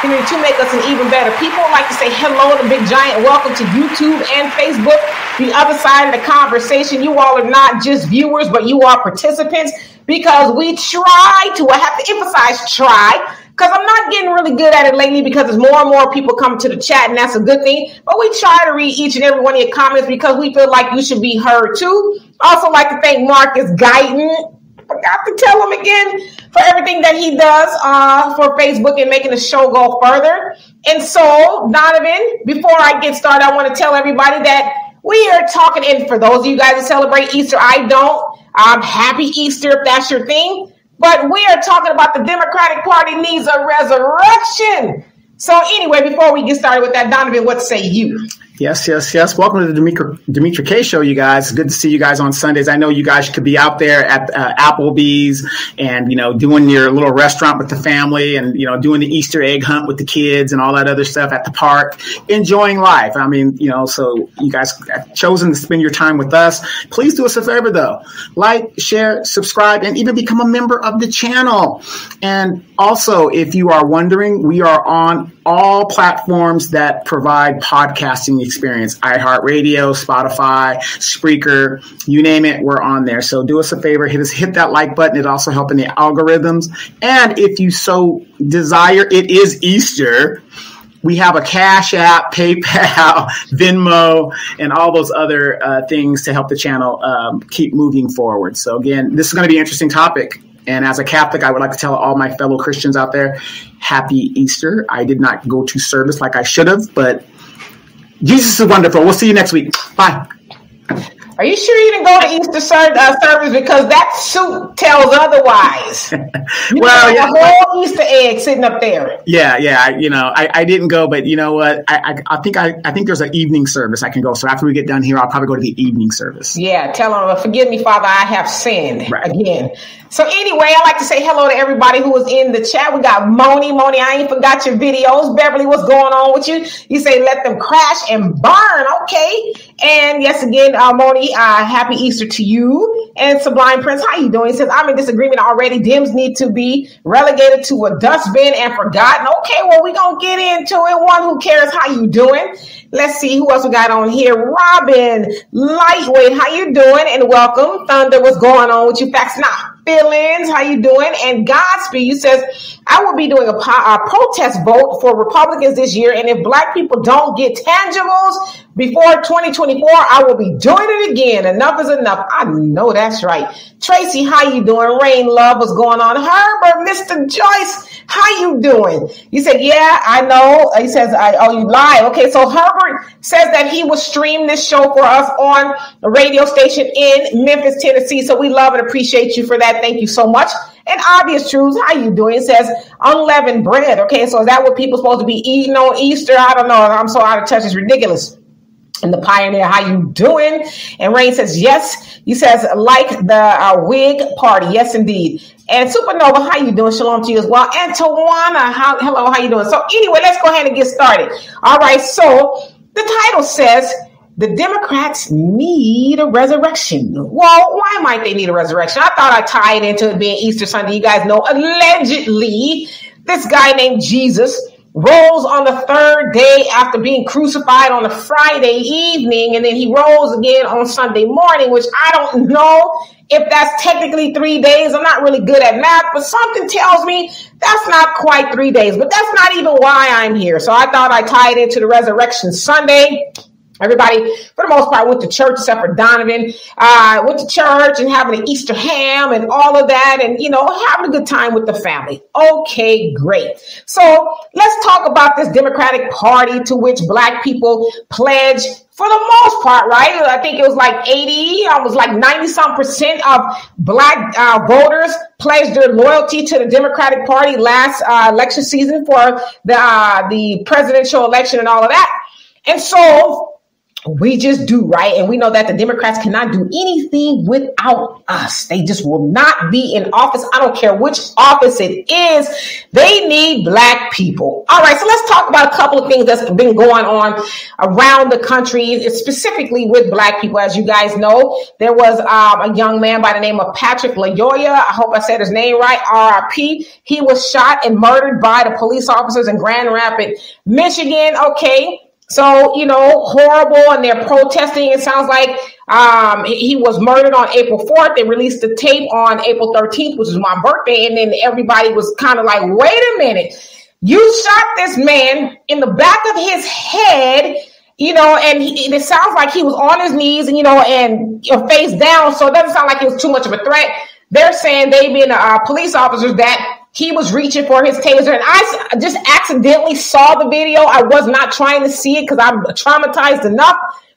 community to make us an even better people. I'd like to say hello to Big Giant. Welcome to YouTube and Facebook. The other side of the conversation, you all are not just viewers, but you are participants, because we try to, I have to emphasize try, because I'm not getting really good at it lately, because there's more and more people come to the chat, and that's a good thing. But we try to read each and every one of your comments because we feel like you should be heard too. Also like to thank Marcus Guyton. Forgot to tell him again for everything that he does for Facebook and making the show go further. And so, Donovan, before I get started, I want to tell everybody that we are talking, and for those of you guys who celebrate Easter, I don't. Happy Easter if that's your thing. But we are talking about the Democratic Party needs a resurrection. So anyway, before we get started with that, Donovan, what say you? Yes. Welcome to the Demetri K Show, you guys. It's good to see you guys on Sundays. I know you guys could be out there at Applebee's and, doing your little restaurant with the family and, doing the Easter egg hunt with the kids and all that other stuff at the park, enjoying life. I mean, so you guys have chosen to spend your time with us. Please do us a favor, though. Like, share, subscribe, and even become a member of the channel. And also, if you are wondering, we are on all platforms that provide podcasting experience. iHeartRadio, Spotify, Spreaker, you name it, we're on there. So do us a favor, hit that like button. It also helps in the algorithms. And if you so desire, it is Easter. We have a Cash App, PayPal, Venmo, and all those other things to help the channel keep moving forward. So again, this is going to be an interesting topic. And as a Catholic, I would like to tell all my fellow Christians out there, happy Easter. I did not go to service like I should have, but Jesus is wonderful. We'll see you next week. Bye. Are you sure you didn't go to Easter service? Because that suit tells otherwise. Well, a whole Easter egg sitting up there. Yeah. I didn't go, but you know what? I think there's an evening service I can go. So after we get done here, I'll probably go to the evening service. Yeah, tell them, forgive me, Father, I have sinned again. So anyway, I'd like to say hello to everybody who was in the chat. We got Moni, I ain't forgot your videos. Beverly, what's going on with you? You say, let them crash and burn. Okay. And yes, again, Moni, happy Easter to you. And Sublime Prince, how you doing? He says, I'm in disagreement already. Dems need to be relegated to a dustbin and forgotten. Okay, well, we're going to get into it. One who cares, how you doing? Let's see who else we got on here. Robin, Lightweight, how you doing? And welcome. Thunder, what's going on with you? Facts now. Feelings, how you doing? And Godspeed, you says, I will be doing a protest vote for Republicans this year, and if black people don't get tangibles before 2024, I will be doing it again. Enough is enough. I know that's right. Tracy, how you doing? Rain Love, what's going on? Herbert, Mr. Joyce, how you doing? You said, yeah, I know. He says, you lied. Okay, so Herbert says that he will stream this show for us on a radio station in Memphis, Tennessee. So we love and appreciate you for that. Thank you so much. And Obvious Truths, how you doing? It says unleavened bread. Okay, so is that what people supposed to be eating on Easter? I don't know. I'm so out of touch. It's ridiculous. And the Pioneer, how you doing? And Rain says, yes. He says, like the Whig Party. Yes, indeed. And Supernova, how you doing? Shalom to you as well. And Tawana, hello, how you doing? So anyway, let's go ahead and get started. All right, so the title says, the Democrats need a resurrection. Well, why might they need a resurrection? I thought I tied into it being Easter Sunday. You guys know, allegedly, this guy named Jesus rose on the third day after being crucified on a Friday evening, and then he rose again on Sunday morning, which I don't know if that's technically 3 days. I'm not really good at math, but something tells me that's not quite 3 days, but that's not even why I'm here. So I thought I tied into the Resurrection Sunday. Everybody, for the most part, went to church except for Donovan. Went to church and having an Easter ham and all of that and, having a good time with the family. Okay, great. So let's talk about this Democratic Party to which black people pledge for the most part, right? I think it was like 90-some% of black voters pledged their loyalty to the Democratic Party last election season for the presidential election and all of that. And so we just do, right? And we know that the Democrats cannot do anything without us. They just will not be in office. I don't care which office it is. They need black people. All right, so let's talk about a couple of things that's been going on around the country, specifically with black people. As you guys know, there was a young man by the name of Patrick Lyoya. I hope I said his name right, RIP. He was shot and murdered by the police officers in Grand Rapids, Michigan. Okay. So, horrible, and they're protesting. It sounds like he was murdered on April 4th. They released the tape on April 13th, which is my birthday, and then everybody was kind of like, wait a minute. You shot this man in the back of his head, and it sounds like he was on his knees and face down, so it doesn't sound like it was too much of a threat. They're saying they being police officers that he was reaching for his taser, and I just accidentally saw the video. I was not trying to see it because I'm traumatized enough,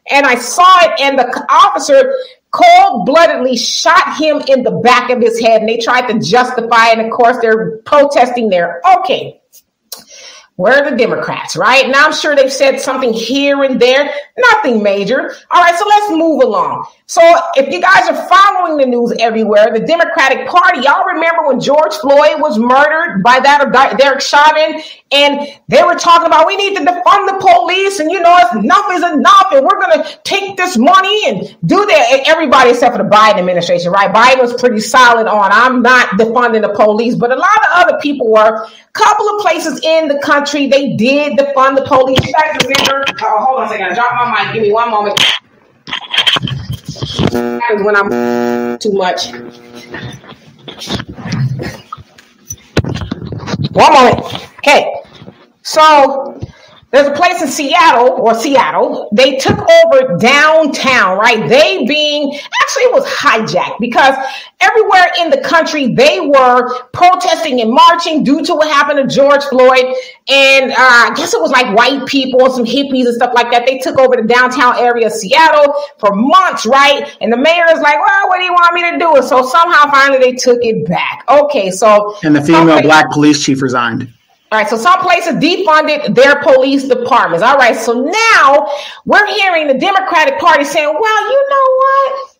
and I saw it, and the officer cold-bloodedly shot him in the back of his head, and they tried to justify it, and of course, they're protesting there. Okay. Where are the Democrats, right? Now, I'm sure they've said something here and there, nothing major. All right, so let's move along. So if you guys are following the news everywhere, the Democratic Party, y'all remember when George Floyd was murdered by that of Derek Chauvin, and they were talking about we need to defund the police, and enough is enough, and we're going to take this money and do that. Everybody except for the Biden administration, right? Biden was pretty solid on, I'm not defunding the police, but a lot of other people were. Couple of places in the country, they did defund the police. You guys remember? Hold on a second. I dropped my mic. Give me one moment. That is when I'm too much. One moment. Okay. So there's a place in Seattle. They took over downtown, right? Actually it was hijacked because everywhere in the country, they were protesting and marching due to what happened to George Floyd. And I guess it was like white people and some hippies and stuff like that. They took over the downtown area of Seattle for months, right? And the mayor is like, well, what do you want me to do? So somehow finally they took it back. Okay, so. And the female black police chief resigned. All right, so some places defunded their police departments. All right, so now we're hearing the Democratic Party saying, well, you know what?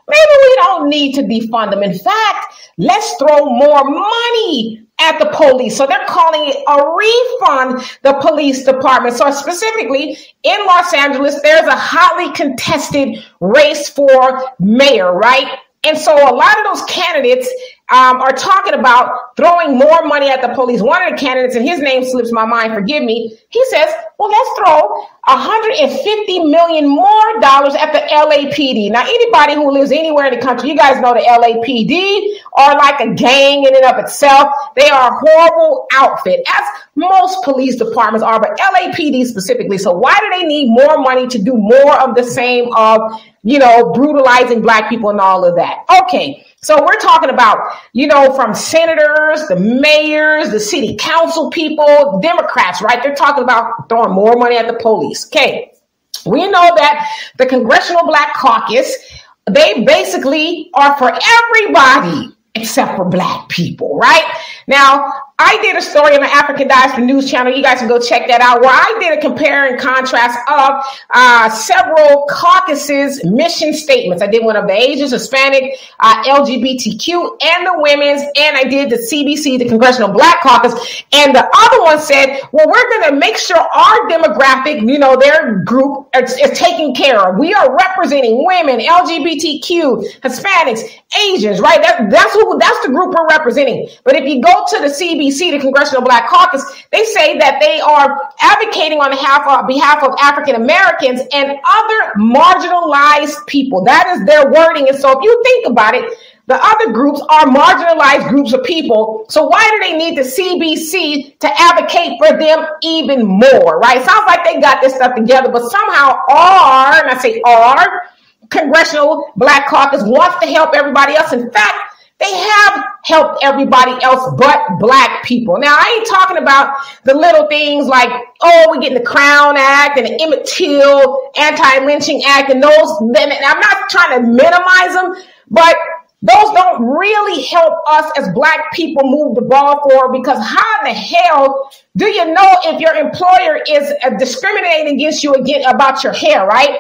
Maybe we don't need to defund them. In fact, let's throw more money at the police. So they're calling it a refund the police department. So specifically in Los Angeles, there's a hotly contested race for mayor, right? And so a lot of those candidates are talking about throwing more money at the police. One of the candidates, and his name slips my mind, forgive me, he says, well, let's throw $150 million more dollars at the LAPD. Now, anybody who lives anywhere in the country, you guys know the LAPD are like a gang in and of itself. They are a horrible outfit, as most police departments are, but LAPD specifically. So why do they need more money to do more of the same of, brutalizing black people and all of that? Okay. So we're talking about, from senators, the mayors, the city council people, Democrats, right? They're talking about throwing more money at the police. Okay. We know that the Congressional Black Caucus, they basically are for everybody except for black people, right? Now, I did a story on the African Diaspora News Channel. You guys can go check that out, where I did a compare and contrast of several caucuses' mission statements. I did one of the Asians, Hispanic, LGBTQ, and the women's, and I did the CBC, the Congressional Black Caucus. And the other one said, well, we're going to make sure our demographic, their group is taken care of. We are representing women, LGBTQ, Hispanics, Asians, right? That's the group we're representing. But if you go to the CBC, the Congressional Black Caucus, they say that they are advocating on behalf of African Americans and other marginalized people. That is their wording. And so if you think about it, the other groups are marginalized groups of people. So why do they need the CBC to advocate for them even more, right? Sounds like they got this stuff together, but somehow our Congressional Black Caucus wants to help everybody else. In fact, they have helped everybody else but black people. Now, I ain't talking about the little things like, we're getting the Crown Act and the Emmett Till Anti-Lynching Act and those. I'm not trying to minimize them, but those don't really help us as Black people move the ball forward, because how in the hell do you know if your employer is discriminating against you about your hair, right?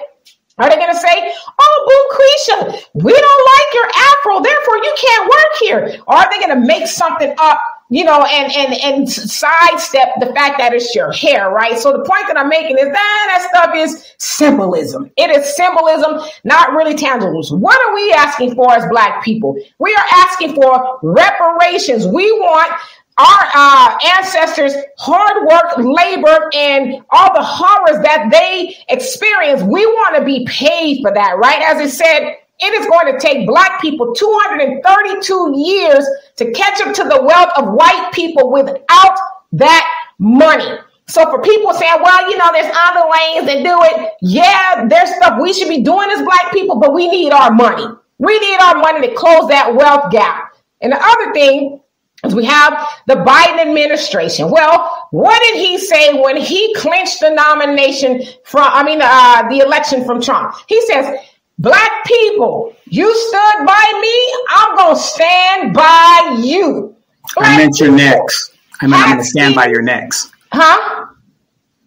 Are they going to say, oh, Boo Cretia, we don't like your afro, therefore you can't work here? Or are they going to make something up, and sidestep the fact that it's your hair, right? So the point that I'm making is that stuff is symbolism. It is symbolism, not really tangibles. What are we asking for as Black people? We are asking for reparations. We want our ancestors' hard work, labor, and all the horrors that they experienced. We want to be paid for that, right? As it said, it is going to take Black people 232 years to catch up to the wealth of white people without that money. So for people saying, well, there's other ways to do it. Yeah, there's stuff we should be doing as Black people, but we need our money. We need our money to close that wealth gap. And the other thing is we have the Biden administration. Well, what did he say when he clinched the the election from Trump? He says, Black people, you stood by me, I'm going to stand by you. I meant your necks. I meant I'm going to stand by your necks. Huh?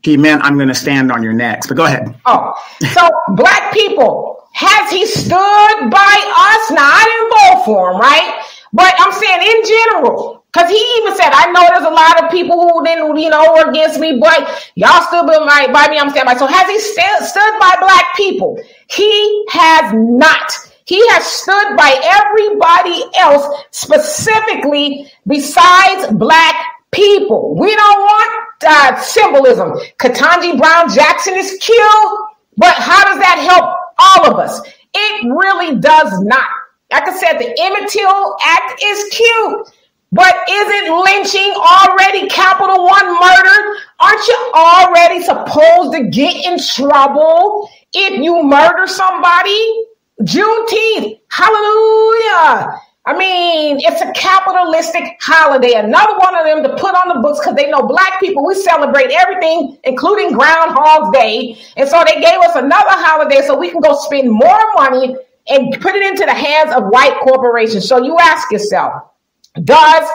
He meant I'm going to stand on your necks. But go ahead. Oh, so Black people, has he stood by us? Now, I didn't vote for him, right? But I'm saying in general, because he even said, I know there's a lot of people who didn't, were against me, but y'all stood by me, I'm standing by. So has he stood by Black people? He has not. He has stood by everybody else, specifically besides Black people. We don't want symbolism. Ketanji Brown Jackson is killed, but how does that help all of us? It really does not. Like I said, the Emmett Till Act is cute, but isn't lynching already Capital One murder? Aren't you already supposed to get in trouble if you murder somebody? Juneteenth, hallelujah. I mean, it's a capitalistic holiday. Another one of them to put on the books because they know Black people, we celebrate everything, including Groundhog Day. And so they gave us another holiday so we can go spend more money and put it into the hands of white corporations. So you ask yourself, does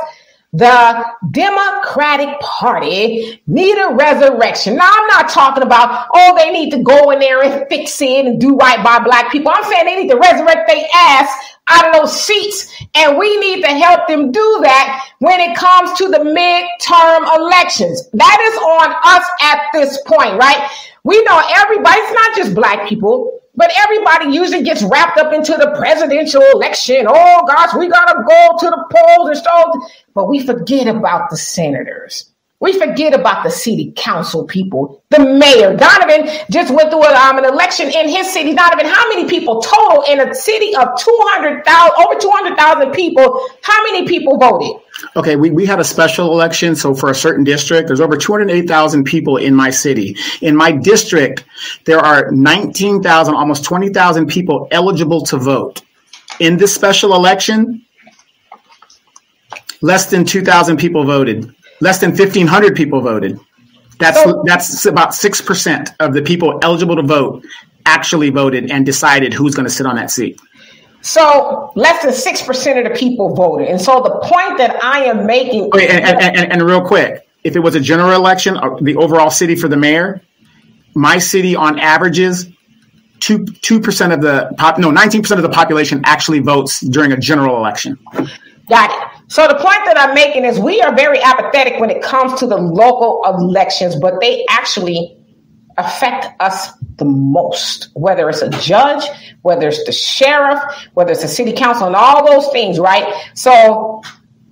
the Democratic Party need a resurrection? Now, I'm not talking about, they need to go in there and fix it and do right by Black people. I'm saying they need to resurrect their ass out of those seats, and we need to help them do that when it comes to the midterm elections. That is on us at this point, right? We know everybody, it's not just Black people, but everybody usually gets wrapped up into the presidential election. Oh, gosh, we got to go to the polls and stuff. But we forget about the senators. We forget about the city council people, the mayor. Donovan just went through an election in his city. Donovan, how many people total in a city of 200,000, over 200,000 people? How many people voted? Okay, we had a special election. So for a certain district, there's over 208,000 people in my city. In my district, there are 19,000, almost 20,000 people eligible to vote. In this special election, less than 2,000 people voted. Less than 1,500 people voted. That's about 6% of the people eligible to vote actually voted and decided who's going to sit on that seat. So less than 6% of the people voted. And so the point that I am making... Okay, and real quick, if it was a general election, the overall city for the mayor, my city on averages 2% of the 19% of the population actually votes during a general election. Got it. So the point that I'm making is we are very apathetic when it comes to the local elections, but they actually affect us the most, whether it's a judge, whether it's the sheriff, whether it's the city council, and all those things, right? So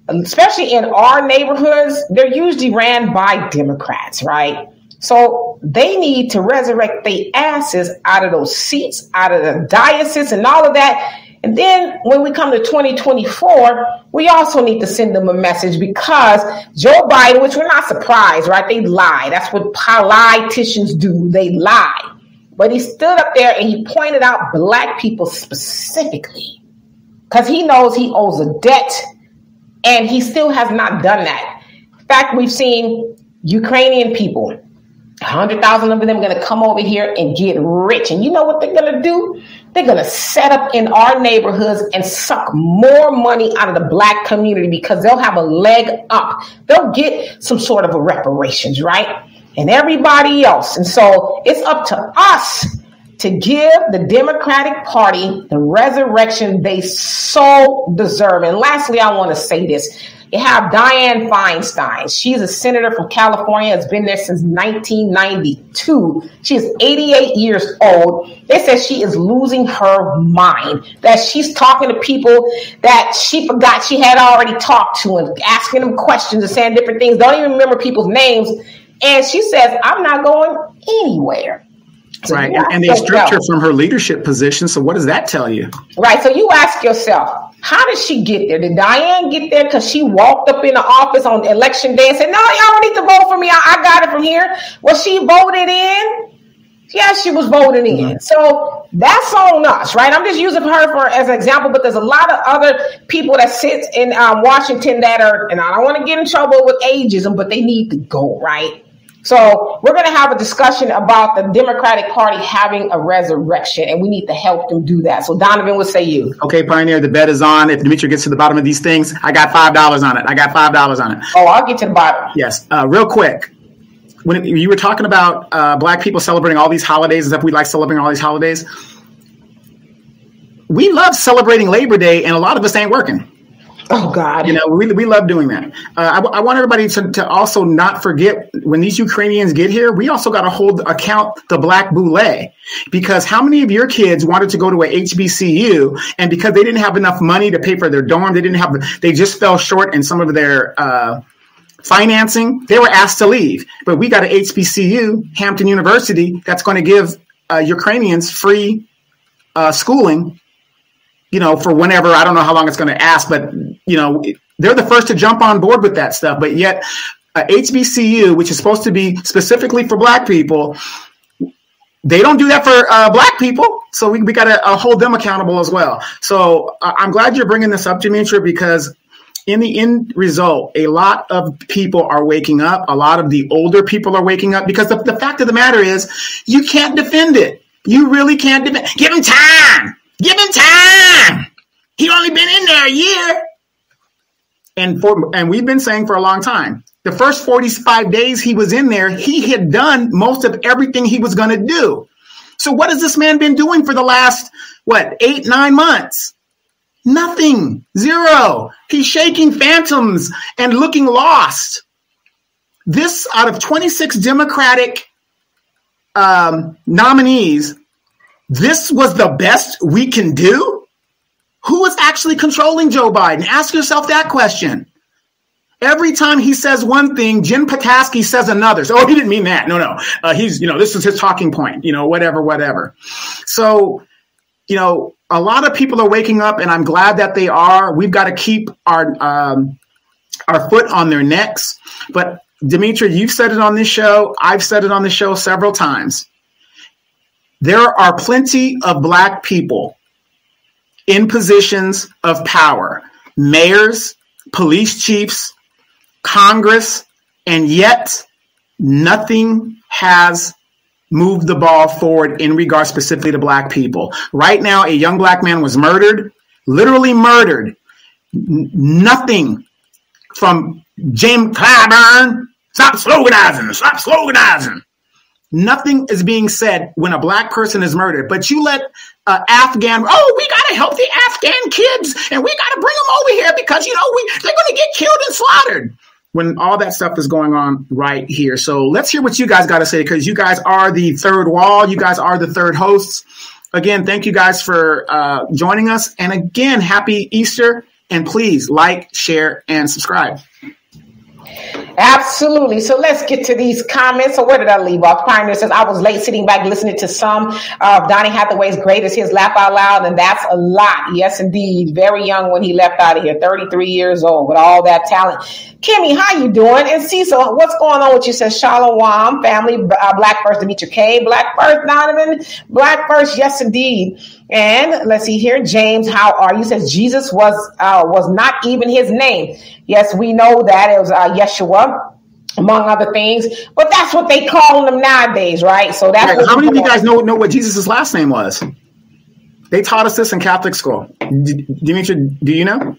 especially in our neighborhoods, they're usually ran by Democrats, right? So they need to resurrect their asses out of those seats, out of the dioceses and all of that. And then when we come to 2024, we also need to send them a message because Joe Biden, which we're not surprised, right? They lie. That's what politicians do. They lie. But he stood up there and he pointed out Black people specifically because he knows he owes a debt and he still has not done that. In fact, we've seen Ukrainian people, 100,000 of them are going to come over here and get rich. And you know what they're going to do? They're going to set up in our neighborhoods and suck more money out of the Black community because they'll have a leg up. They'll get some sort of a reparations, right? And everybody else. And so it's up to us to give the Democratic Party the resurrection they so deserve. And lastly, I want to say this. You have Dianne Feinstein. She's a senator from California, has been there since 1992. She is 88 years old. They said she is losing her mind, that she's talking to people that she forgot she had already talked to and asking them questions and saying different things. Don't even remember people's names. And she says, I'm not going anywhere. So right. And they stripped her from her leadership position. So what does that tell you? Right. So you ask yourself, how did she get there? Did Dianne get there because she walked up in the office on election day and said, no, y'all don't need to vote for me. I got it from here. Was she voted in? Yes, she was voted in. Mm-hmm. So that's on us, right? I'm just using her as an example, but there's a lot of other people that sit in Washington that are, and I don't want to get in trouble with ageism, but they need to go, right? So we're going to have a discussion about the Democratic Party having a resurrection, and we need to help them do that. So Donovan, what say you? Okay, Pioneer, the bet is on. If Demetria gets to the bottom of these things, I got $5 on it. Oh, I'll get to the bottom. Yes. Real quick. When you were talking about Black people celebrating all these holidays and stuff, we like celebrating all these holidays. We love celebrating Labor Day, and a lot of us ain't working. Oh, God. You know, we love doing that. I want everybody to also not forget when these Ukrainians get here, we also got to account the Black Boule, because how many of your kids wanted to go to a HBCU, and because they didn't have enough money to pay for their dorm, they just fell short in some of their financing, they were asked to leave. But we got an HBCU, Hampton University, that's going to give Ukrainians free schooling, you know, for whenever. I don't know how long it's going to ask, but, you know, they're the first to jump on board with that stuff. But yet HBCU, which is supposed to be specifically for Black people, they don't do that for Black people. So we got to hold them accountable as well. So I'm glad you're bringing this up, Demetria, because in the end result, a lot of people are waking up. A lot of the older people are waking up, because the fact of the matter is you can't defend it. You really can't defend it. Give him time. Give him time. He only been in there a year. And we've been saying for a long time, the first 45 days he was in there, he had done most of everything he was going to do. So what has this man been doing for the last, 8-9 months? Nothing. Zero. He's shaking phantoms and looking lost. This, out of 26 Democratic nominees, this was the best we can do? Who is actually controlling Joe Biden? Ask yourself that question. Every time he says one thing, Jen Pataski says another. So, he didn't mean that. No. He's, this is his talking point, whatever. So, a lot of people are waking up, and I'm glad that they are. We've got to keep our foot on their necks. But Demetria, you've said it on this show. I've said it on the show several times. There are plenty of Black people in positions of power, mayors, police chiefs, Congress, and yet nothing has moved the ball forward in regards specifically to Black people. Right now, a young Black man was murdered, literally murdered. Nothing from James Clyburn. Stop sloganizing. Nothing is being said when a Black person is murdered. But you let Afghan, we got to help the Afghan kids, and we got to bring them over here because, they're going to get killed and slaughtered. When all that stuff is going on right here. So let's hear what you guys got to say, because you guys are the third wall. You guys are the third hosts. Again, thank you guys for joining us. And again, happy Easter. And please like, share, and subscribe. Absolutely. So let's get to these comments. So where did I leave off? Pioneer says, I was late sitting back listening to some of Donny Hathaway's greatest hits, laugh out loud, and that's a lot. Yes, indeed. Very young when he left out of here, 33 years old with all that talent. Kimmy, how you doing? And Cecil, what's going on with you? Says Shalom, family, Black First, Demetria K, Black First, Donovan, Black First, yes, indeed. And let's see here, James, how are you? Says Jesus was not even his name. Yes, we know that it was Yeshua. among other things. But that's what they call them nowadays, right? So that's right. How many of you guys know what Jesus' last name was? They taught us this in Catholic school. Dimitri, do you know?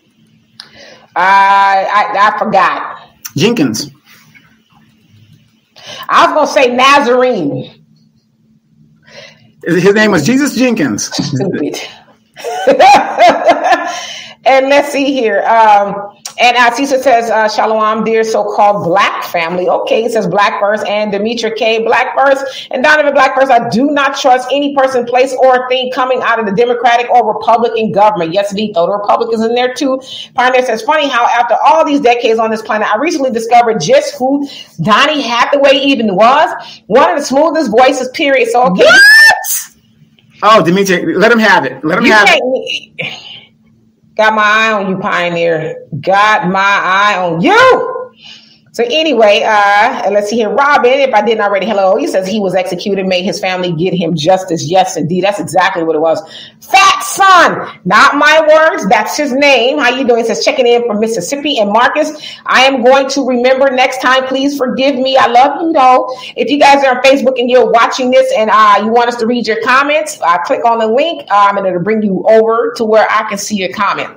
I forgot. Jenkins. I was going to say Nazarene. His name was Jesus Jenkins. Stupid. And let's see here. And Cesar says, Shalom, dear so-called black family. Okay, it says Black Verse and Demetra K. Black Verse and Donovan Black Verse. I do not trust any person, place, or thing coming out of the Democratic or Republican government. Yes, indeed, though the Republicans in there too. Pioneer says, funny how after all these decades on this planet, I recently discovered just who Donny Hathaway even was. One of the smoothest voices, period. So, okay. What? Oh, Dimitri, let him have it. Let him have it. Got my eye on you, Pioneer. Got my eye on you. So anyway, let's see here. Robin, if I didn't already, hello. He says he was executed, made his family get him justice. Yes, indeed. That's exactly what it was. Fat Son, not my words. That's his name. How you doing? He says checking in from Mississippi. And Marcus, I am going to remember next time. Please forgive me. I love you though. If you guys are on Facebook and you're watching this and you want us to read your comments, click on the link and it'll bring you over to where I can see your comment.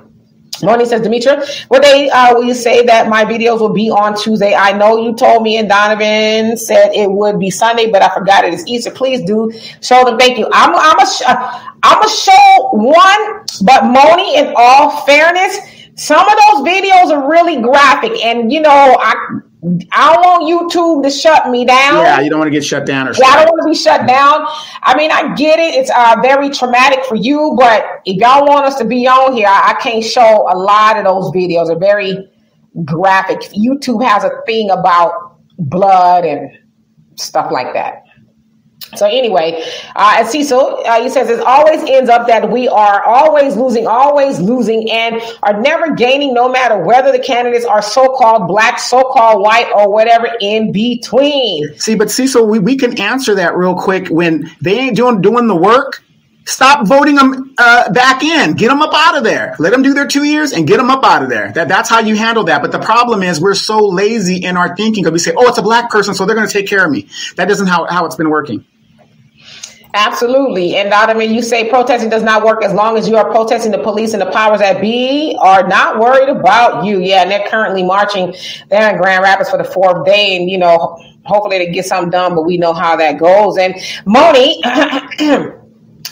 Moni says, Demetra, will you say that my videos will be on Tuesday? I know you told me, and Donovan said it would be Sunday, but I forgot it is Easter. Please do show them. Thank you. I'm a show one, but Moni, in all fairness, some of those videos are really graphic, and I don't want YouTube to shut me down. Yeah, you don't want to get shut down. I don't want to be shut down. I mean, I get it. It's very traumatic for you, but if y'all want us to be on here, I can't show a lot of those videos. They're very graphic. YouTube has a thing about blood and stuff like that. So anyway, and Cecil, he says it always ends up that we are always losing, and are never gaining, no matter whether the candidates are so-called black, so-called white, or whatever in between. See, but Cecil, we can answer that real quick. When they ain't doing the work, stop voting them back in. Get them up out of there. Let them do their 2 years and get them up out of there. That's how you handle that. But the problem is we're so lazy in our thinking because we say, oh, it's a black person, so they're going to take care of me. That isn't how it's been working. Absolutely. And I mean, you say protesting does not work as long as you are protesting the police and the powers that be are not worried about you. Yeah, and they're currently marching there in Grand Rapids for the 4th day. And, hopefully they get something done, but we know how that goes. And Moni,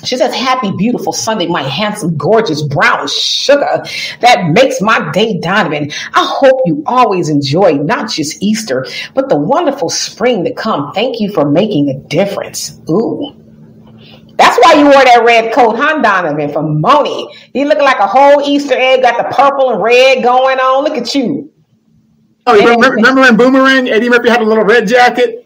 she says, happy, beautiful Sunday, my handsome, gorgeous brown sugar that makes my day, Donovan. I hope you always enjoy not just Easter, but the wonderful spring to come. Thank you for making a difference. Ooh. That's why you wore that red coat, huh, Donovan, from Moni. You look like a whole Easter egg, got the purple and red going on. Look at you. Oh, you remember in Boomerang, Eddie Murphy had a little red jacket?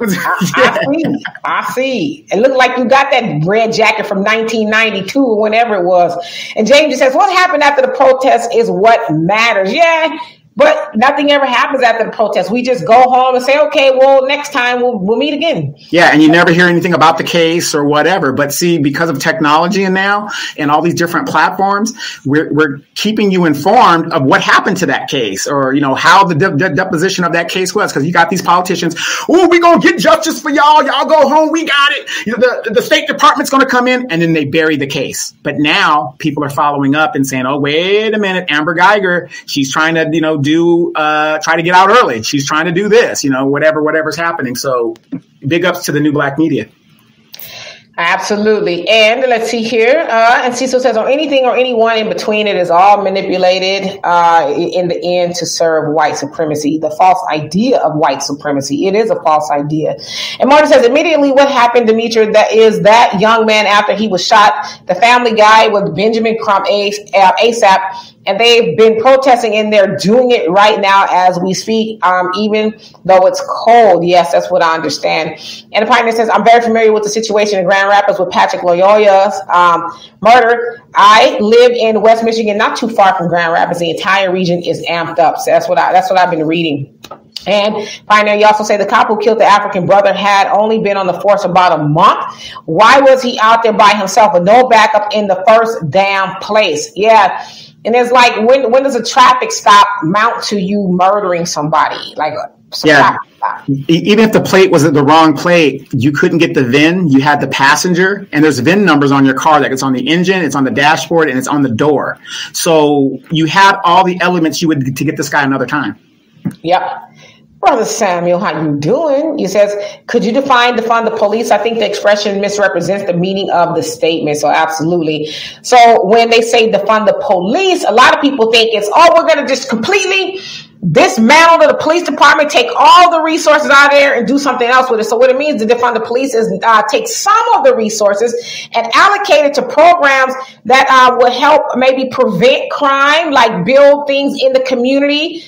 I see. It looked like you got that red jacket from 1992 or whenever it was. And James says, what happened after the protest is what matters. Yeah, but nothing ever happens after the protest. We just go home and say, okay, well, next time we'll meet again. Yeah, and you never hear anything about the case or whatever. But see, because of technology and now and all these different platforms, we're keeping you informed of what happened to that case or, how the deposition of that case was. Because you got these politicians, oh, we're going to get justice for y'all. Y'all go home. We got it. The State Department's going to come in, and then they bury the case. But now people are following up and saying, oh, wait a minute, Amber Geiger, she's trying to, try to get out early. She's trying to do this, whatever's happening. So big ups to the new black media. Absolutely. And let's see here. And Cecil says, on anything or anyone in between, it is all manipulated in the end to serve white supremacy, the false idea of white supremacy. It is a false idea. And Martin says, immediately what happened, Demetra, that young man after he was shot, the Family Guy with Benjamin Crump ASAP. And they've been protesting and they're doing it right now as we speak, even though it's cold. Yes, that's what I understand. And the Pioneer says, I'm very familiar with the situation in Grand Rapids with Patrick Loyola's murder. I live in West Michigan, not too far from Grand Rapids. The entire region is amped up. So that's what I've been reading. And Pioneer, you also say the cop who killed the African brother had only been on the force about a month. Why was he out there by himself with no backup in the first damn place? Yeah. And it's like, when does a traffic stop mount to you murdering somebody? Like, So yeah. Even if the plate was the wrong plate, you couldn't get the VIN. You had the passenger, and there's VIN numbers on your car. Like it's on the engine, it's on the dashboard, and it's on the door. So you had all the elements you would to get this guy another time. Yep. Brother Samuel, how you doing? He says, could you define the police? I think the expression misrepresents the meaning of the statement. So absolutely. So when they say defund the police, a lot of people think it's, we're going to just completely dismantle the police department, take all the resources out of there and do something else with it. So what it means to defund the police is take some of the resources and allocate it to programs that will help maybe prevent crime, like build things in the community.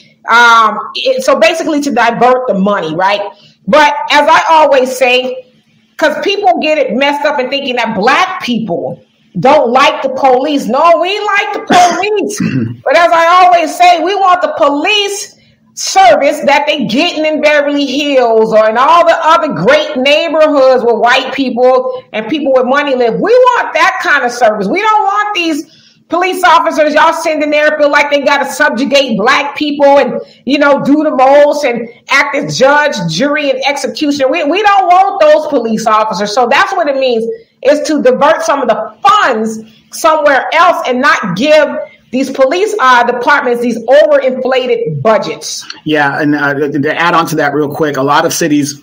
So basically to divert the money, right? But as I always say, because people get it messed up and thinking that black people don't like the police. No, we like the police. But as I always say, we want the police service that they getting in Beverly Hills or in all the other great neighborhoods where white people and people with money live. We want that kind of service. We don't want these police officers y'all sending there feel like they got to subjugate black people and, do the most and act as judge, jury, and executioner. We don't want those police officers. So that's what it means, is to divert some of the funds somewhere else and not give these police departments these overinflated budgets. Yeah, and to add on to that real quick, a lot of cities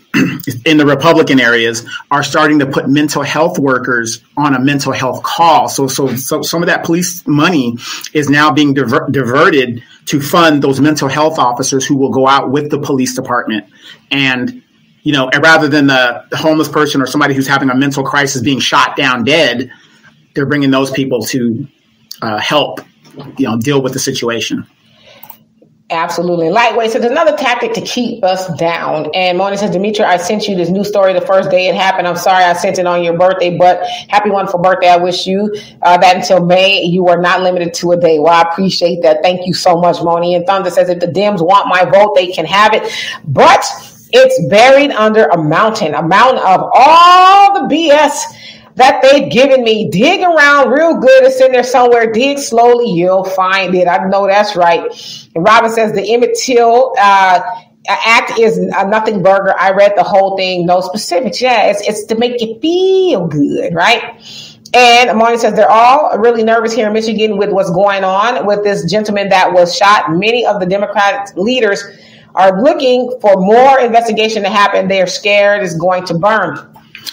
in the Republican areas are starting to put mental health workers on a mental health call. So some of that police money is now being diverted to fund those mental health officers who will go out with the police department. And, and rather than the homeless person or somebody who's having a mental crisis being shot down dead, they're bringing those people to help deal with the situation. Absolutely. Lightweight. So there's another tactic to keep us down. And Moni says, Demetri, I sent you this new story the first day it happened. I'm sorry I sent it on your birthday, but happy wonderful birthday. I wish you that until May, you are not limited to a day. Well, I appreciate that. Thank you so much, Moni. And Thunder says, if the Dems want my vote, they can have it. But it's buried under a mountain of all the BS that they've given me. Dig around real good. It's in there somewhere. Dig slowly. You'll find it. I know that's right. And Robin says the Emmett Till act is a nothing burger. I read the whole thing. No specifics. Yeah, it's to make you feel good, right? And Amani says they're all really nervous here in Michigan with what's going on with this gentleman that was shot. Many of the Democratic leaders are looking for more investigation to happen. They are scared it's going to burn.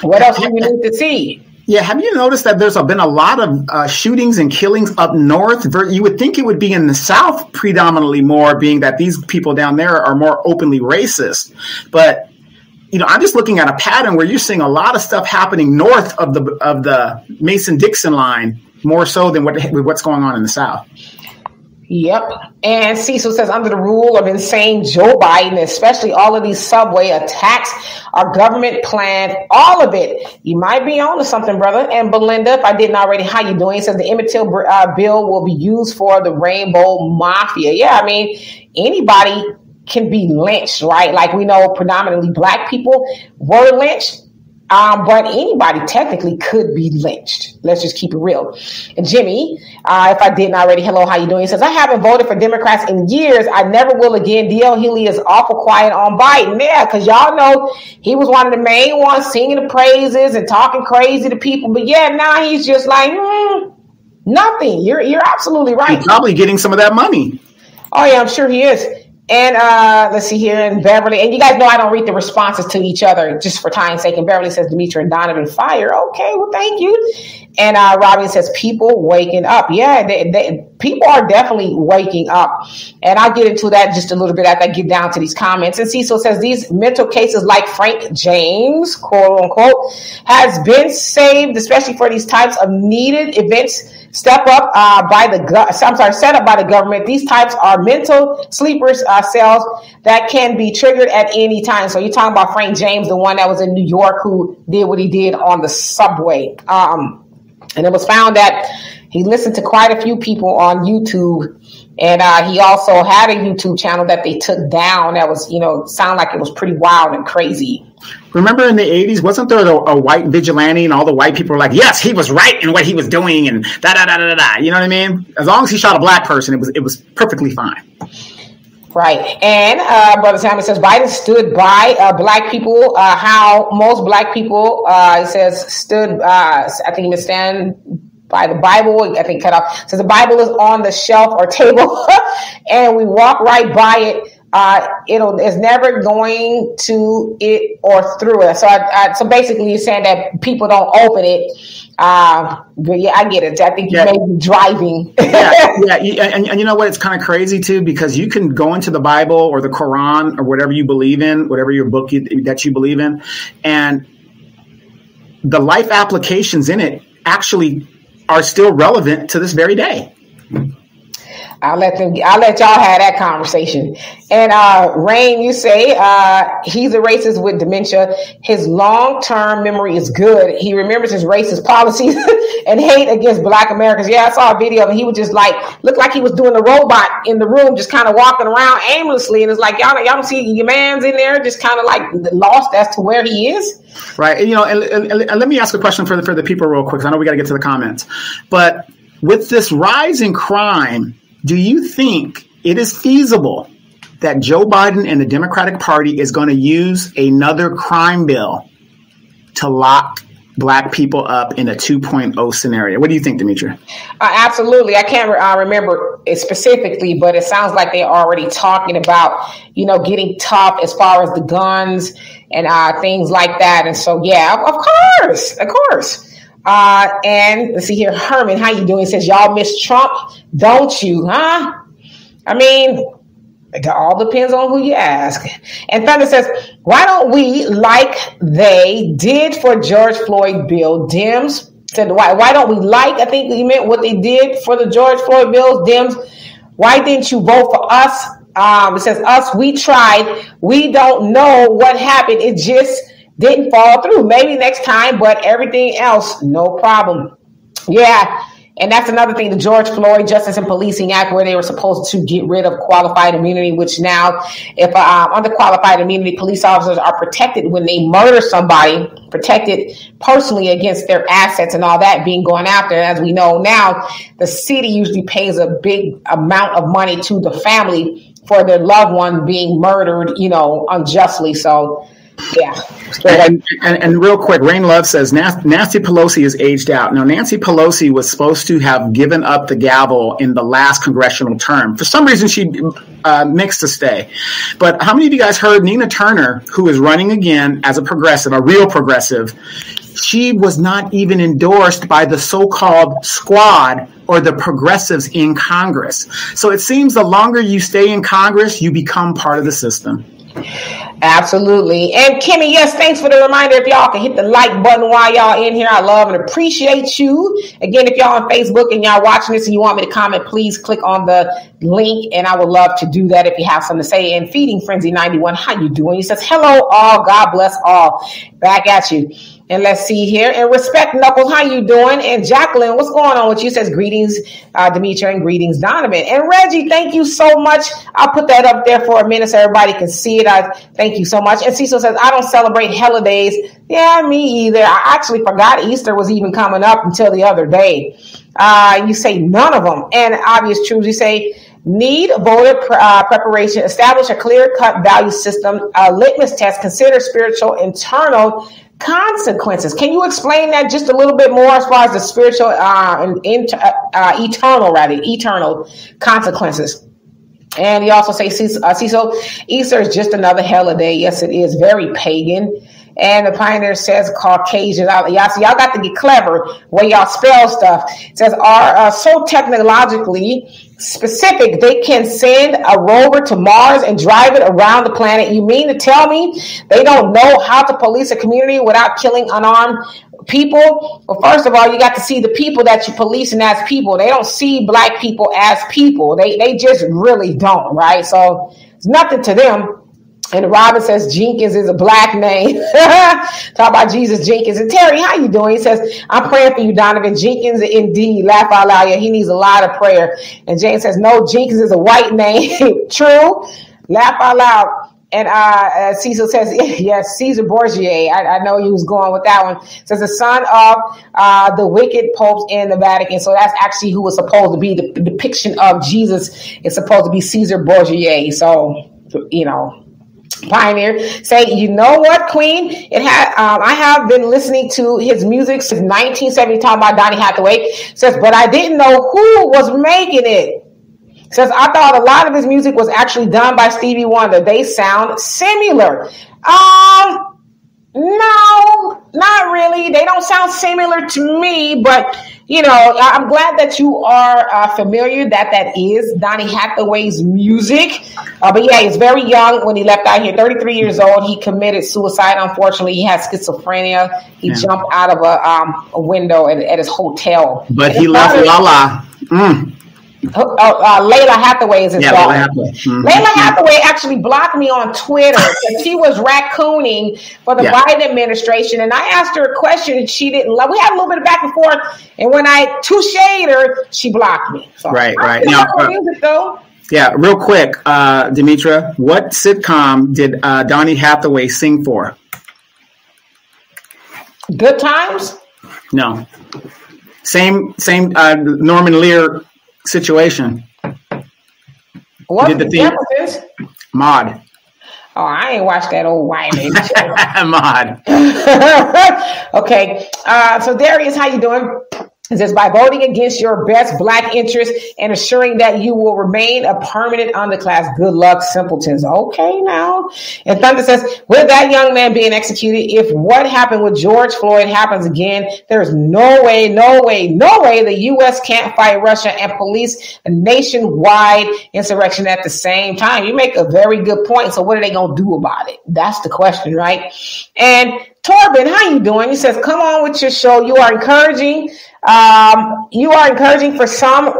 What else do we need to see? Yeah, have you noticed that there's been a lot of shootings and killings up north? You would think it would be in the South predominantly more, being that these people down there are more openly racist. But, I'm just looking at a pattern where you're seeing a lot of stuff happening north of the Mason-Dixon line, more so than what's going on in the South. Yep. And Cecil says, under the rule of insane Joe Biden, especially all of these subway attacks, our government planned all of it. You might be on to something, brother. And Belinda, if I didn't already, how you doing? He says the Emmett Till bill will be used for the Rainbow Mafia. Yeah, I mean, anybody can be lynched, right? Like we know predominantly black people were lynched. But anybody technically could be lynched. Let's just keep it real. And Jimmy, if I didn't already, hello, how you doing? He says, I haven't voted for Democrats in years. I never will again. D.L. Healy is awful quiet on Biden. Yeah, because y'all know he was one of the main ones singing the praises and talking crazy to people. But yeah, now he's just like, nothing. You're absolutely right. He's probably getting some of that money. Oh, yeah, I'm sure he is. And let's see here in Beverly. And you guys know I don't read the responses to each other just for time's sake. And Beverly says, Demetri and Donovan fire. Okay, well, thank you. And Robin says, people waking up. Yeah, people are definitely waking up. And I'll get into that just a little bit after I get down to these comments. And Cecil says, these mental cases like Frank James, quote unquote, has been saved, especially for these types of needed events. Set up by the government. These types are mental sleepers cells that can be triggered at any time. So you're talking about Frank James, the one that was in New York who did what he did on the subway. And it was found that he listened to quite a few people on YouTube. And he also had a YouTube channel that they took down that was, sound like it was pretty wild and crazy. Remember in the 80s, wasn't there a white vigilante and all the white people were like, yes, he was right in what he was doing and da-da-da-da-da-da. You know what I mean? As long as he shot a black person, it was perfectly fine. Right. And Brother Simon says Biden stood by black people, how most black people, he says, stood, I think he would stand by the Bible. I think cut off. Says the Bible is on the shelf or table and we walk right by it. It's never going to it or through it. So basically you're saying that people don't open it. But yeah, I get it. I think you may be driving. And you know what? It's kind of crazy too, because you can go into the Bible or the Quran or whatever you believe in, whatever your book that you believe in, and the life applications in it actually are still relevant to this very day. I'll let y'all have that conversation. And Rain, you say he's a racist with dementia. His long-term memory is good. He remembers his racist policies and hate against Black Americans. Yeah, I saw a video of him. He would just look like he was doing the robot in the room, just kind of walking around aimlessly. And it's like, y'all don't see your man's in there, just kind of like lost as to where he is. Right. You know, and let me ask a question for the people real quick. I know we got to get to the comments, but with this rise in crime, do you think it is feasible that Joe Biden and the Democratic Party is going to use another crime bill to lock Black people up in a 2.0 scenario? What do you think, Demetria? Absolutely. I can't remember it specifically, but it sounds like they're already talking about, getting tough as far as the guns and things like that. And so, yeah, of course. And let's see here, Herman, how you doing? He says, y'all miss Trump, don't you? Huh? I mean, it all depends on who you ask. And Thunder says, why don't we, like they did for George Floyd bill? Dems said, why don't we I think you meant what they did for the George Floyd bills. Dems, why didn't you vote for us? It says, us, we tried. We don't know what happened. It just didn't fall through. Maybe next time, but everything else, no problem. Yeah. And that's another thing, the George Floyd Justice and Policing Act, where they were supposed to get rid of qualified immunity, which now, if under qualified immunity, police officers are protected when they murder somebody, protected personally against their assets and all that being going after. As we know now, the city usually pays a big amount of money to the family for their loved one being murdered, unjustly. So, yeah. And real quick, Rain Love says Nancy Pelosi is aged out. Now, Nancy Pelosi was supposed to have given up the gavel in the last congressional term. For some reason, she mixed to stay. But how many of you guys heard Nina Turner, who is running again as a progressive, a real progressive? She was not even endorsed by the so-called squad or the progressives in Congress. So it seems the longer you stay in Congress, you become part of the system. Absolutely. And Kimmy, yes, thanks for the reminder. If y'all can hit the like button while y'all in here, I love and appreciate you. Again, if y'all on Facebook and y'all watching this and you want me to comment, please click on the link and I would love to do that if you have something to say. And Feeding Frenzy 91, how you doing? He says, hello all, God bless all. Back at you. And let's see here. And Respect Knuckles, how you doing? And Jacqueline, what's going on with you? Says greetings, Demetria, and greetings, Donovan. And Reggie, thank you so much. I'll put that up there for a minute so everybody can see it. I thank you so much. And Cecil says, I don't celebrate holidays. Yeah, me either. I actually forgot Easter was even coming up until the other day. You say none of them. And Obvious Truths, you say, need voter preparation, establish a clear-cut value system, a litmus test, consider spiritual internal consequences. Can you explain that just a little bit more as far as the spiritual and eternal consequences? And he also says, Cecil, Easter is just another holiday. Yes, it is. Very pagan. And the Pioneer says Caucasian. Y'all got to get clever when y'all spell stuff. It says are so technologically specific they can send a rover to Mars and drive it around the planet. You mean to tell me they don't know how to police a community without killing unarmed people? Well, first of all, you got to see the people that you're policing as people. They don't see black people as people. They just really don't, right? So it's nothing to them. And Robin says Jenkins is a black name. Talk about Jesus Jenkins. And Terry, how you doing? He says, I'm praying for you, Donovan. Jenkins, indeed. Laugh out loud. Yeah, he needs a lot of prayer. And James says, no, Jenkins is a white name. True. Laugh out loud. And Cecil says, yes, Caesar Borgia. I know he was going with that one. Says the son of the wicked popes in the Vatican. So that's actually who was supposed to be the depiction of Jesus. It's supposed to be Caesar Borgia. So, Pioneer say, you know what, Queen? I have been listening to his music since 1970, talking about Donny Hathaway. Says, but I didn't know who was making it. Says, I thought a lot of his music was actually done by Stevie Wonder. They sound similar. No, not really. They don't sound similar to me, but, I'm glad that you are familiar that is Donny Hathaway's music. But yeah, he's very young when he left out here, 33 years old. He committed suicide, unfortunately. He has schizophrenia. He jumped out of a window at his hotel. But he left Lala. Layla Hathaway is his daughter. Mm-hmm. Layla Hathaway actually blocked me on Twitter because she was raccooning for the Biden administration, and I asked her a question and she didn't love. We had a little bit of back and forth, and when I touche'd her, she blocked me. So right. Now, music though. Yeah, real quick, Demetra, what sitcom did Donny Hathaway sing for? Good Times? No. Same Norman Lear situation. What did the theme? Maude. Oh, I ain't watched that old white lady show. Maude. Okay. So Darius, how you doing? It says, by voting against your best black interest and assuring that you will remain a permanent underclass. Good luck, simpletons. Okay, now. And Thunder says, with that young man being executed, if what happened with George Floyd happens again, there's no way the U.S. can't fight Russia and police a nationwide insurrection at the same time. You make a very good point. So what are they going to do about it? That's the question, right? And Torben, how you doing? He says, come on with your show. You are encouraging for some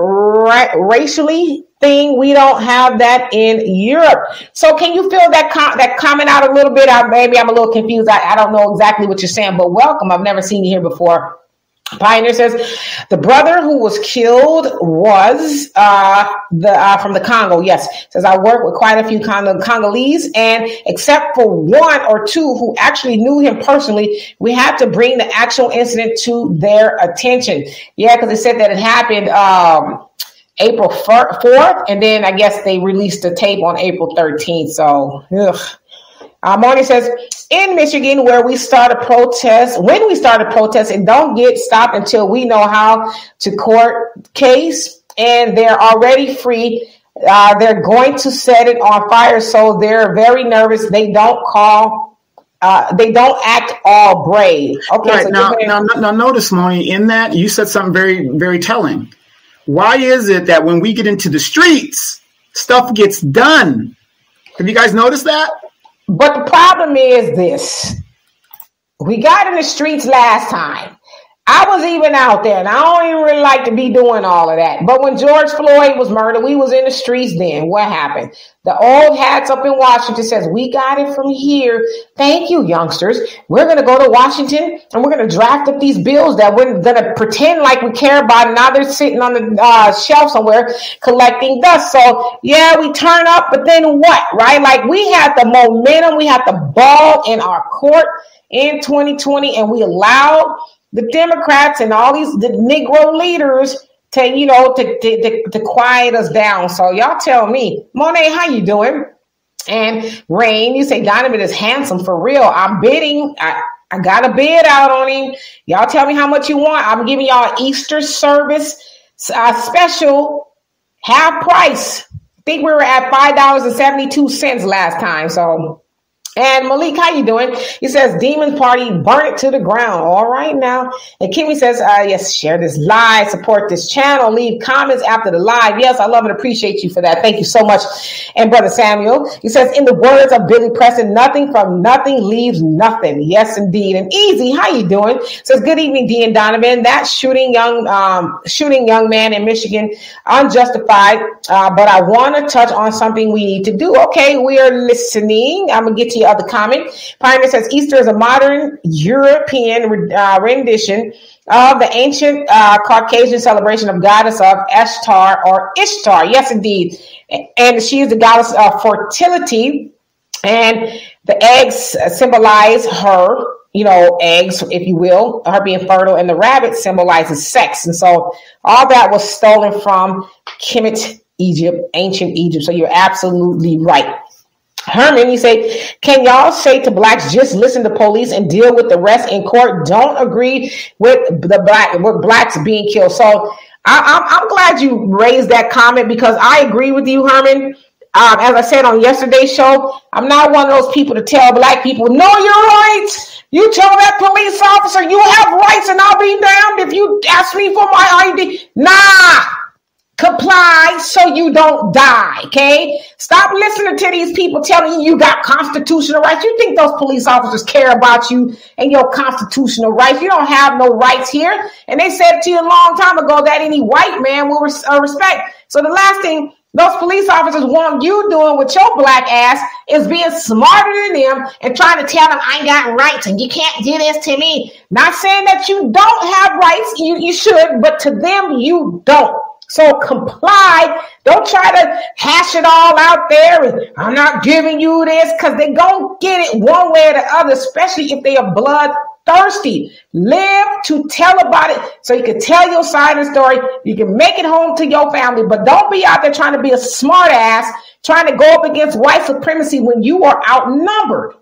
racially thing. We don't have that in Europe. So can you fill that comment out a little bit? Maybe I'm a little confused. I don't know exactly what you're saying, but welcome. I've never seen you here before. Pioneer says the brother who was killed was from the Congo. Yes, says I work with quite a few Congolese, and except for one or two who actually knew him personally, we had to bring the actual incident to their attention. Yeah, because they said that it happened April 4th, and then I guess they released the tape on April 13th. So, Moni says, in Michigan, when we start a protest, and don't get stopped until we know how to court case, and they're already free. They're going to set it on fire, so they're very nervous. They don't act all brave. Okay, right, so now notice, Moni, in that you said something very, very telling. Why is it that when we get into the streets, stuff gets done? Have you guys noticed that? But the problem is this. We got in the streets last time. I was even out there, and I don't even really like to be doing all of that. But when George Floyd was murdered, we was in the streets then. What happened? The old hats up in Washington says, we got it from here. Thank you, youngsters. We're going to go to Washington, and we're going to draft up these bills that we're going to pretend like we care about. And now they're sitting on the shelf somewhere collecting dust. So, yeah, we turn up, but then what, right? Like, we had the momentum. We had the ball in our court in 2020, and we allowed the Democrats and all the Negro leaders to quiet us down. So y'all tell me, Monet, how you doing? And Rain, you say Donovan is handsome for real. I'm bidding. I got a bid out on him. Y'all tell me how much you want. I'm giving y'all Easter service special half price. I think we were at $5.72 last time. So. And Malik, how you doing? He says, Demon Party, burn it to the ground. All right now. And Kimmy says, yes, share this live, support this channel, leave comments after the live. Yes, I love and appreciate you for that. Thank you so much. And Brother Samuel, he says, in the words of Billy Preston, nothing from nothing leaves nothing. Yes, indeed. And Easy, how you doing? Says, good evening, D and Donovan. That shooting young man in Michigan, unjustified. But I want to touch on something we need to do. Okay, we are listening. I'm going to get to your other comment. Pioneer says Easter is a modern European rendition of the ancient Caucasian celebration of goddess of Ishtar or Ishtar. Yes, indeed. And she is the goddess of fertility And the eggs symbolize her, eggs, if you will, her being fertile, and the rabbit symbolizes sex. And so all that was stolen from Kemet, Egypt, ancient Egypt. So you're absolutely right. Herman, you say, can y'all say to blacks, just listen to police and deal with the rest in court? Don't agree with with blacks being killed. So I'm glad you raised that comment, because I agree with you, Herman. As I said on yesterday's show, I'm not one of those people to tell black people, no, you're right. You tell that police officer you have rights, and I'll be damned if you ask me for my ID. Nah. Comply so you don't die, okay? Stop listening to these people telling you got constitutional rights. You think those police officers care about you and your constitutional rights? You don't have no rights here. And they said to you a long time ago that any white man will respect. So the last thing those police officers want you doing with your black ass is being smarter than them and trying to tell them, I got rights and you can't do this to me. Not saying that you don't have rights. You should, but to them, you don't. So comply. Don't try to hash it all out there. And I'm not giving you this, because they're going to get it one way or the other, especially if they are bloodthirsty. Live to tell about it so you can tell your side of the story. You can make it home to your family, but don't be out there trying to be a smart ass, trying to go up against white supremacy when you are outnumbered.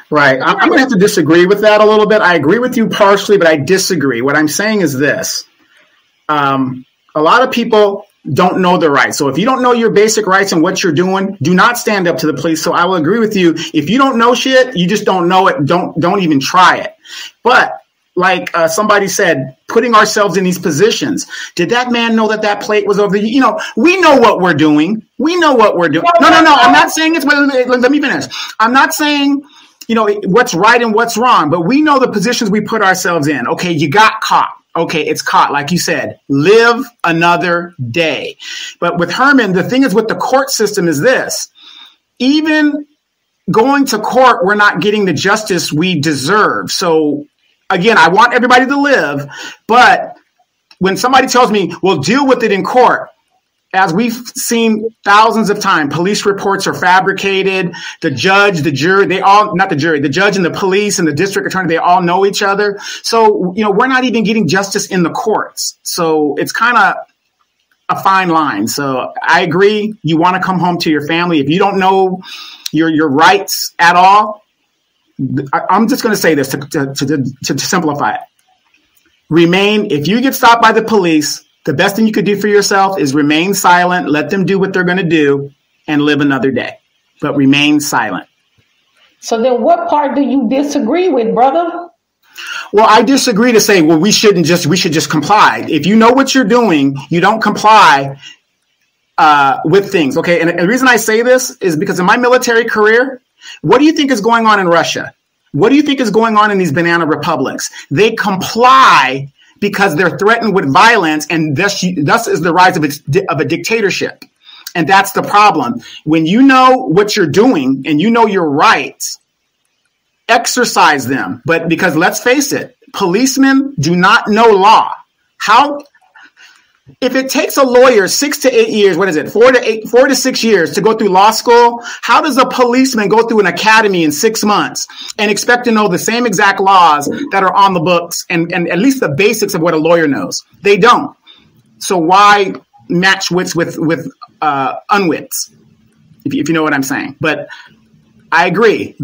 Right. I'm going to have to disagree with that a little bit. I agree with you partially, but I disagree. What I'm saying is this. A lot of people don't know their rights. So if you don't know your basic rights and what you're doing, do not stand up to the police. So I will agree with you. If you don't know shit, you just don't know it. Don't even try it. But like somebody said, putting ourselves in these positions. Did that man know that plate was over? We know what we're doing. We know what we're doing. No. I'm not saying it's. Let me finish. I'm not saying what's right and what's wrong, but we know the positions we put ourselves in. Okay, you got caught. Okay, it's caught. Like you said, live another day. But with Herman, the thing is with the court system is this. Even going to court, we're not getting the justice we deserve. So again, I want everybody to live. But when somebody tells me, well, deal with it in court, as we've seen thousands of times, police reports are fabricated. The judge, the jury, the judge and the police and the district attorney, they all know each other. So, we're not even getting justice in the courts. So it's kind of a fine line. So I agree. You want to come home to your family. If you don't know your rights at all, I'm just going to say this to simplify it. If you get stopped by the police, the best thing you could do for yourself is remain silent, let them do what they're going to do, and live another day. But remain silent. So then what part do you disagree with, brother? Well, I disagree to say, we should just comply. If you know what you're doing, you don't comply with things. Okay. And the reason I say this is because in my military career, what do you think is going on in Russia? What do you think is going on in these banana republics? They comply because they're threatened with violence, and thus is the rise of a dictatorship. And that's the problem. When you know what you're doing and you know your rights, exercise them. But because let's face it, policemen do not know law. If it takes a lawyer 6 to 8 years, 4 to 6 years to go through law school, how does a policeman go through an academy in 6 months and expect to know the same exact laws that are on the books and at least the basics of what a lawyer knows? They don't. So why match wits with unwits, if you know what I'm saying? But I agree.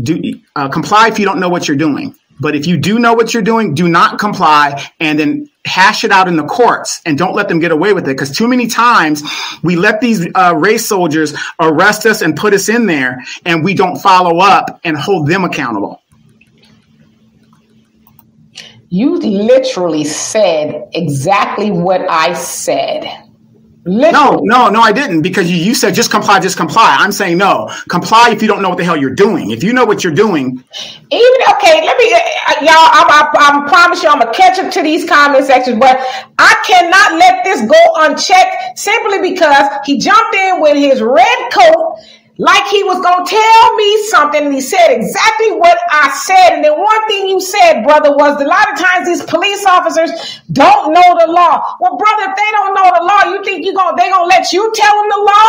Comply if you don't know what you're doing. But if you do know what you're doing, do not comply and then hash it out in the courts and don't let them get away with it. Because too many times we let these race soldiers arrest us and put us in there and we don't follow up and hold them accountable. You literally said exactly what I said. Literally. No, I didn't, because you said just comply. I'm saying no, comply if you don't know what the hell you're doing. If you know what you're doing. Let me, y'all, I promise you I'm going to catch up to these comment sections, but I cannot let this go unchecked simply because he jumped in with his red coat like he was going to tell me something, and he said exactly what I said. And then one thing you said, brother, was a lot of times these police officers don't know the law. Well, brother, if they don't know the law, you think they going to let you tell them the law?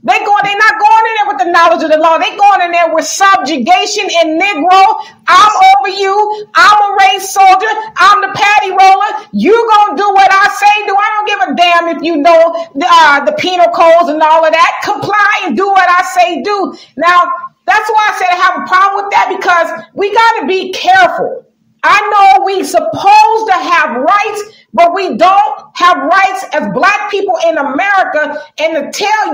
They're not going in there with the knowledge of the law. They're going in there with subjugation and Negro. I'm over you. I'm a race soldier. I'm the patty roller. You gonna do what I say do. I don't give a damn if you know the penal codes and all of that. Comply and do what I say do. Now, that's why I said I have a problem with that, because we got to be careful. I know we supposed to have rights, but we don't have rights as black people in America. And to tell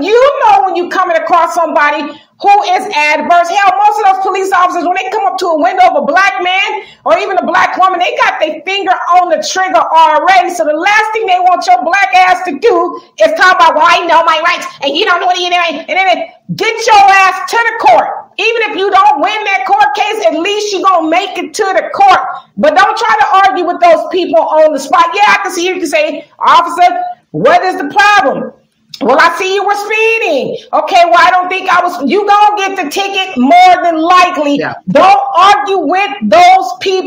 when you coming across somebody who is adverse. Hell, most of those police officers, when they come up to a window of a black man or even a black woman, they got their finger on the trigger already. So the last thing they want your black ass to do is talk about, well, I know my rights and you don't know what you're doing. And then get your ass to the court. Even if you don't win that court case, at least you're going to make it to the court. But don't try to argue with those people on the spot. Yeah, I can see you can say, officer, what is the problem? Well, I see you were speeding. Okay, well, I don't think I was. You going to get the ticket more than likely. Yeah. Don't argue with those people.